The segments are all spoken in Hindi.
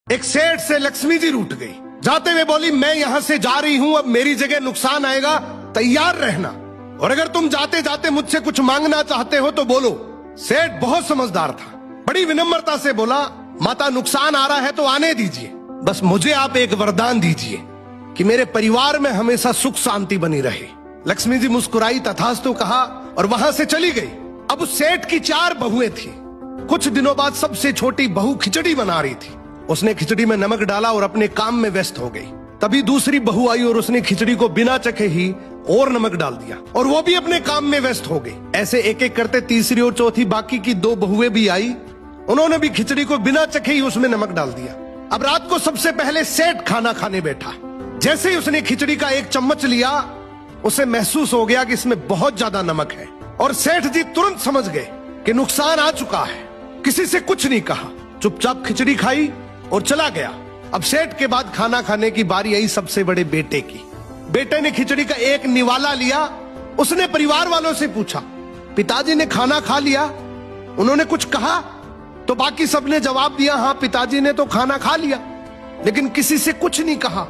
एक सेठ से लक्ष्मी जी रूठ गई। जाते हुए बोली, मैं यहाँ से जा रही हूँ, अब मेरी जगह नुकसान आएगा, तैयार रहना, और अगर तुम जाते जाते मुझसे कुछ मांगना चाहते हो तो बोलो। सेठ बहुत समझदार था, बड़ी विनम्रता से बोला, माता नुकसान आ रहा है तो आने दीजिए, बस मुझे आप एक वरदान दीजिए कि मेरे परिवार में हमेशा सुख शांति बनी रहे। लक्ष्मी जी मुस्कुराई, तथास्तु कहा और वहां से चली गई। अब उस सेठ की 4 बहुएं थी। कुछ दिनों बाद सबसे छोटी बहू खिचड़ी बना रही थी। उसने खिचड़ी में नमक डाला और अपने काम में व्यस्त हो गई। तभी दूसरी बहू आई और उसने खिचड़ी को बिना चखे ही और नमक डाल दिया और वो भी अपने काम में व्यस्त हो गई। ऐसे एक एक करते तीसरी और चौथी बाकी की 2 बहुएं भी आई। उन्होंने भी खिचड़ी को बिना चखे ही उसमें नमक डाल दिया। अब रात को सबसे पहले सेठ खाना खाने बैठा। जैसे ही उसने खिचड़ी का 1 चम्मच लिया, उसे महसूस हो गया कि इसमें बहुत ज्यादा नमक है, और सेठ जी तुरंत समझ गए कि नुकसान आ चुका है। किसी से कुछ नहीं कहा, चुपचाप खिचड़ी खाई और चला गया। अब सेठ के बाद खाना खाने की बारी आई सबसे बड़े बेटे की। बेटे ने खिचड़ी का 1 निवाला लिया। उसने परिवार वालों से पूछा, पिताजी ने खाना खा लिया? उन्होंने कुछ कहा? तो बाकी सबने जवाब दिया, हाँ पिताजी ने तो खाना खा लिया, लेकिन किसी से कुछ नहीं कहा।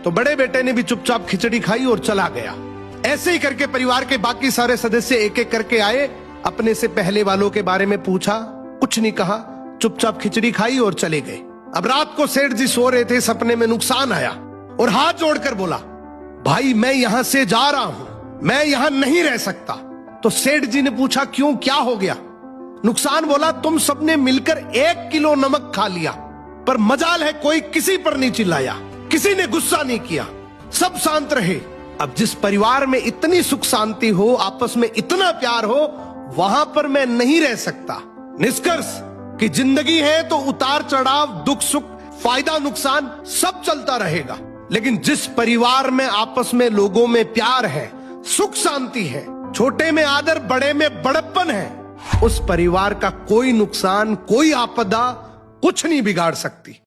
तो बड़े बेटे ने भी चुपचाप खिचड़ी खाई और चला गया। ऐसे ही करके परिवार के बाकी सारे सदस्य एक एक करके आए, अपने से पहले वालों के बारे में पूछा, कुछ नहीं कहा, चुपचाप खिचड़ी खाई और चले गए। अब रात को सेठ जी सो रहे थे, सपने में नुकसान आया और हाथ जोड़कर बोला, भाई मैं यहां से जा रहा हूं, मैं यहां नहीं रह सकता। तो सेठ जी ने पूछा, क्यों, क्या हो गया? नुकसान बोला, तुम सबने मिलकर 1 किलो नमक खा लिया, पर मजाल है कोई किसी पर नहीं चिल्लाया, किसी ने गुस्सा नहीं किया, सब शांत रहे। अब जिस परिवार में इतनी सुख शांति हो, आपस में इतना प्यार हो, वहां पर मैं नहीं रह सकता। निष्कर्ष कि जिंदगी है तो उतार चढ़ाव, दुख सुख, फायदा नुकसान सब चलता रहेगा, लेकिन जिस परिवार में आपस में लोगों में प्यार है, सुख शांति है, छोटे में आदर, बड़े में बड़प्पन है, उस परिवार का कोई नुकसान, कोई आपदा कुछ नहीं बिगाड़ सकती।